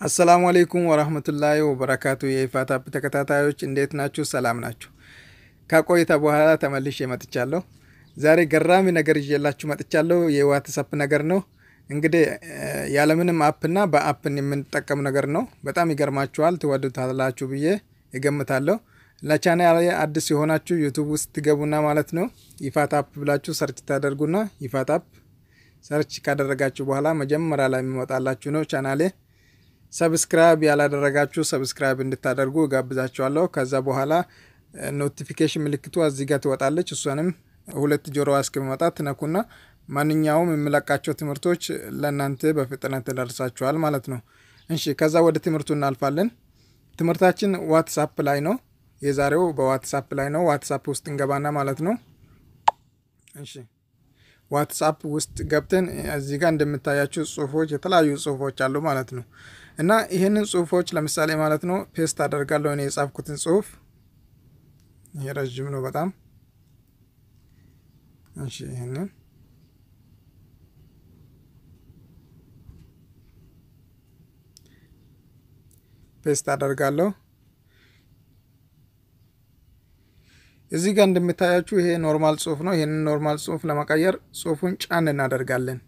አሰላሙ አለይኩም ወራህመቱላሂ ወበረካቱ የኢፋታ ተከታታዮች እንዴት ናችሁ? ሰላም ናችሁ? ከቆይታ በኋላ ተመልሼ መጥቻለሁ። ዛሬ ገራሚ ነገር ይዤላችሁ መጥቻለሁ። የዋትስአፕ ነገር ነው። እንግዲህ ያለምንም አፕና በአፕን የምንጠቀም ነገር ነው። በጣም ይገርማችኋል፣ ትወዱታላችሁ ብዬ እገምታለሁ። ለቻናሌ አዲስ የሆናችሁ ዩቲዩብ ውስጥ ትገቡና ማለት ነው ኢፋታ አፕ ብላችሁ ሰርች ታደርጉና ኢፋታ አፕ ሰርች ካደረጋችሁ በኋላ መጀመሪያ ላይ የሚመጣላችሁ ነው ቻናሌ። ሰብስክራይብ ያላደረጋችሁ ሰብስክራይብ እንድታደርጉ ጋብዛችኋለሁ። ከዛ በኋላ ኖቲፊኬሽን ምልክቱ እዚህ ጋር ትወጣለች። እሷንም ሁለት ጆሮ እስከሚመጣ ትነኩና ማንኛውም የምለቃቸው ትምህርቶች ለእናንተ በፍጥነት ተደርሳችኋል ማለት ነው። እሺ፣ ከዛ ወደ ትምህርቱ እናልፋለን። ትምህርታችን ዋትስአፕ ላይ ነው። የዛሬው በዋትስአፕ ላይ ነው። ዋትስአፕ ውስጥ እንገባና ማለት ነው። እሺ፣ ዋትስአፕ ውስጥ ገብተን እዚህ ጋር እንደምታያችሁ ጽሁፎች፣ የተለያዩ ጽሁፎች አሉ ማለት ነው። እና ይሄንን ጽሁፎች ለምሳሌ ማለት ነው ፔስት አደርጋለሁ። እኔ የጻፍኩትን ጽሁፍ ይሄ ረጅም ነው በጣም። እሺ፣ ይሄንን ፔስት አደርጋለሁ። እዚህ ጋር እንደምታያችሁ ይሄ ኖርማል ጽሁፍ ነው። ይሄንን ኖርማል ጽሁፍ ለመቀየር ጽሁፉን ጫን እናደርጋለን።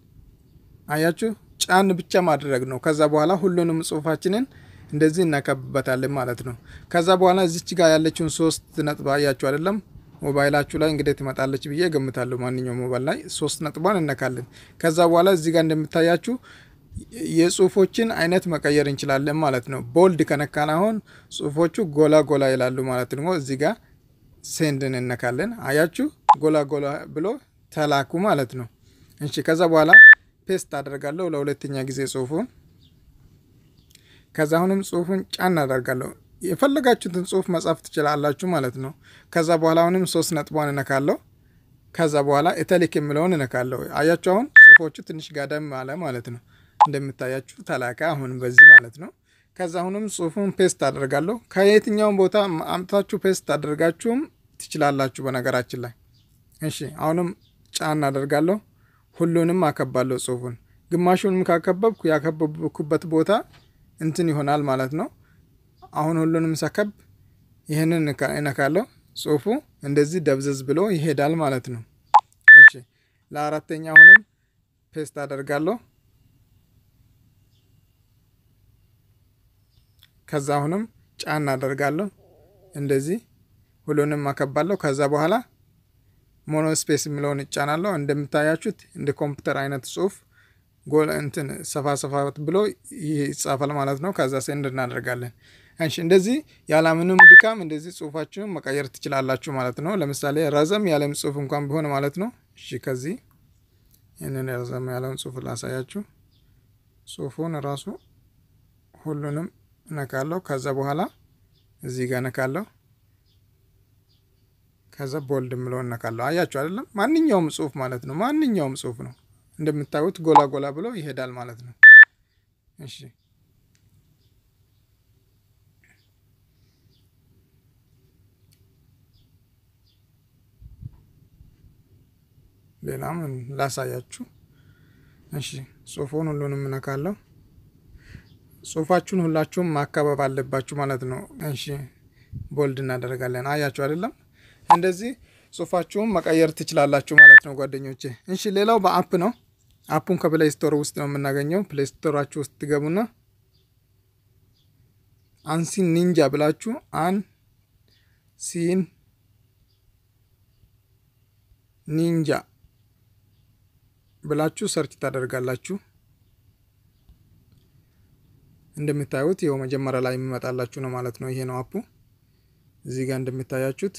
አያችሁ፣ ጫን ብቻ ማድረግ ነው። ከዛ በኋላ ሁሉንም ጽሁፋችንን እንደዚህ እናከብበታለን ማለት ነው። ከዛ በኋላ እዚች ጋር ያለችውን 3 ነጥብ አያችሁ አይደለም? ሞባይላችሁ ላይ እንግዲህ ትመጣለች ብዬ ገምታለሁ። ማንኛውም ሞባይል ላይ 3 ነጥቧን እነካለን። ከዛ በኋላ እዚህ ጋር እንደምታያችሁ የጽሁፎችን አይነት መቀየር እንችላለን ማለት ነው። ቦልድ ከነካን አሁን ጽሁፎቹ ጎላ ጎላ ይላሉ ማለት ነው። እዚህ ጋር ሴንድን እነካለን። አያችሁ፣ ጎላ ጎላ ብሎ ተላኩ ማለት ነው። እሺ፣ ከዛ በኋላ ፔስት አደርጋለሁ ለሁለተኛ ጊዜ ጽሁፉን። ከዛ አሁንም ጽሁፉን ጫን አደርጋለሁ። የፈለጋችሁትን ጽሁፍ መጻፍ ትችላላችሁ ማለት ነው። ከዛ በኋላ አሁንም 3 ነጥቧን እነካለሁ። ከዛ በኋላ ኢታሊክ የሚለውን እነካለሁ። አያችሁ፣ አሁን ጽሁፎቹ ትንሽ ጋደም አለ ማለት ነው። እንደምታያችሁ ተላካ አሁን በዚህ ማለት ነው። ከዛ አሁንም ጽሁፉን ፔስት አደርጋለሁ። ከየትኛውም ቦታ አምጥታችሁ ፔስት አደርጋችሁም ትችላላችሁ በነገራችን ላይ። እሺ፣ አሁንም ጫን አደርጋለሁ። ሁሉንም አከባለሁ ጽሁፉን። ግማሹንም ካከበብኩ ያከበብኩበት ቦታ እንትን ይሆናል ማለት ነው። አሁን ሁሉንም ሰከብ ይሄንን እነካለሁ። ጽሁፉ እንደዚህ ደብዘዝ ብሎ ይሄዳል ማለት ነው። እሺ፣ ለአራተኛ አሁንም ፔስት አደርጋለሁ። ከዛ አሁንም ጫን አደርጋለሁ። እንደዚህ ሁሉንም አከባለሁ። ከዛ በኋላ ሞኖ ስፔስ የሚለውን እጫናለሁ። እንደምታያችሁት እንደ ኮምፒውተር አይነት ጽሁፍ ጎል እንትን ሰፋ ሰፋ ብሎ ይጻፋል ማለት ነው። ከዛ ሴንድ እናደርጋለን። እሺ፣ እንደዚህ ያለምንም ድካም እንደዚህ ጽሁፋችሁን መቀየር ትችላላችሁ ማለት ነው። ለምሳሌ ረዘም ያለም ጽሁፍ እንኳን ቢሆን ማለት ነው። እሺ፣ ከዚህ ይሄንን ረዘም ያለውን ጽሁፍ ላሳያችሁ። ጽሁፉን ራሱ ሁሉንም ነካለሁ። ከዛ በኋላ እዚህ ጋር ነካለሁ። ከዛ ቦልድ ምለውን ነካለሁ። አያችሁ አይደለም? ማንኛውም ጽሁፍ ማለት ነው። ማንኛውም ጽሁፍ ነው። እንደምታዩት ጎላ ጎላ ብሎ ይሄዳል ማለት ነው። እሺ፣ ሌላም ላሳያችሁ። እሺ፣ ጽሁፉን ሁሉንም ነካለሁ። ጽሁፋችሁን ሁላችሁም ማከባብ አለባችሁ ማለት ነው። እሺ፣ ቦልድ እናደርጋለን። አያችሁ አይደለም? እንደዚህ ጽሁፋችሁን መቀየር ትችላላችሁ ማለት ነው ጓደኞቼ። እሺ፣ ሌላው በአፕ ነው። አፑን ከፕሌይ ስቶር ውስጥ ነው የምናገኘው። ፕሌይ ስቶራችሁ ውስጥ ትገቡና አንሲን ኒንጃ ብላችሁ አንሲን ኒንጃ ብላችሁ ሰርች ታደርጋላችሁ። እንደምታዩት ይሄው መጀመሪያ ላይ የሚመጣላችሁ ነው ማለት ነው። ይሄ ነው አፑ። እዚህ ጋር እንደምታያችሁት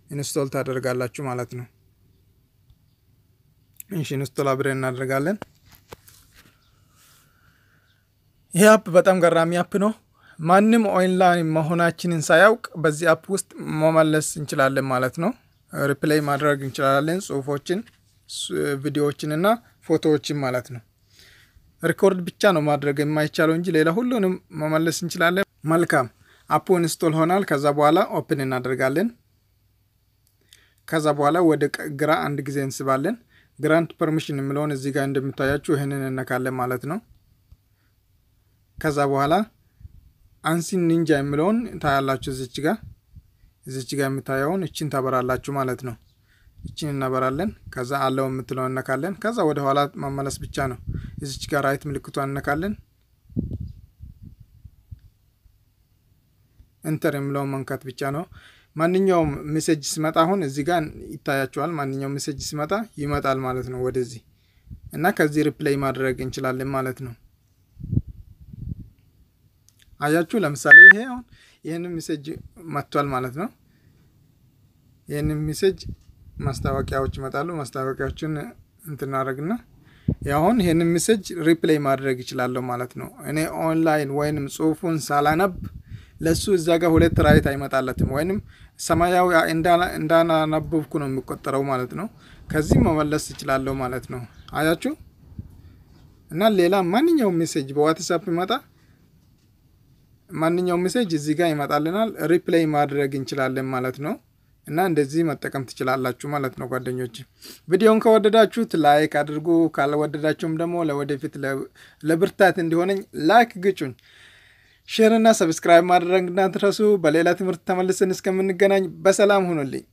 ኢንስቶል ታደርጋላችሁ ማለት ነው። እሺ፣ ኢንስቶል አብረን እናደርጋለን። ይሄ አፕ በጣም ገራሚ አፕ ነው። ማንም ኦንላይን መሆናችንን ሳያውቅ በዚህ አፕ ውስጥ መመለስ እንችላለን ማለት ነው። ሪፕሌይ ማድረግ እንችላለን ጽሁፎችን፣ ቪዲዮዎችን እና ፎቶዎችን ማለት ነው። ሪኮርድ ብቻ ነው ማድረግ የማይቻለው እንጂ ሌላ ሁሉንም መመለስ እንችላለን። መልካም፣ አፑ ኢንስቶል ሆናል። ከዛ በኋላ ኦፕን እናደርጋለን። ከዛ በኋላ ወደ ግራ አንድ ጊዜ እንስባለን። ግራንት ፐርሚሽን የሚለውን እዚህ ጋር እንደምታያችሁ ይሄንን እነካለን ማለት ነው። ከዛ በኋላ አንሲን ኒንጃ የሚለውን ታያላችሁ። እዚች ጋር የምታዩውን እቺን ታበራላችሁ ማለት ነው። እቺን እናበራለን። ከዛ አለው የምትለውን እነካለን። ከዛ ወደ ኋላ መመለስ ብቻ ነው። እዚች ጋር ራይት ምልክቷን እነካለን። ኢንተር የሚለውን መንካት ብቻ ነው። ማንኛውም ሜሴጅ ሲመጣ አሁን እዚህ ጋር ይታያችኋል። ማንኛውም ሜሴጅ ሲመጣ ይመጣል ማለት ነው ወደዚህ እና ከዚህ ሪፕሌይ ማድረግ እንችላለን ማለት ነው። አያችሁ ለምሳሌ ይሄ አሁን ይሄንን ሜሴጅ መጥቷል ማለት ነው። ይሄንን ሜሴጅ ማስታወቂያዎች ይመጣሉ። ማስታወቂያዎችን እንትናረግና ያሁን ይሄንን ሜሴጅ ሪፕሌይ ማድረግ ይችላል ማለት ነው። እኔ ኦንላይን ወይንም ጽሁፉን ሳላነብ ለሱ እዛ ጋር ሁለት ራይት አይመጣለትም ወይንም ሰማያዊ እንዳናነበብኩ ነው የሚቆጠረው ማለት ነው። ከዚህ መመለስ ይችላል ማለት ነው። አያችሁ እና ሌላ ማንኛውም ሜሴጅ በዋትስአፕ ይመጣ ማንኛውም ሜሴጅ እዚህ ጋር ይመጣልናል። ሪፕሌይ ማድረግ እንችላለን ማለት ነው። እና እንደዚህ መጠቀም ትችላላችሁ ማለት ነው ጓደኞቼ። ቪዲዮውን ከወደዳችሁት ላይክ አድርጉ። ካልወደዳችሁም ደግሞ ለወደፊት ለብርታት እንዲሆነኝ ላይክ ግጩኝ። ሼር እና ሰብስክራይብ ማድረግ እንዳትረሱ። በሌላ ትምህርት ተመልሰን እስከምንገናኝ በሰላም ሁኑልኝ።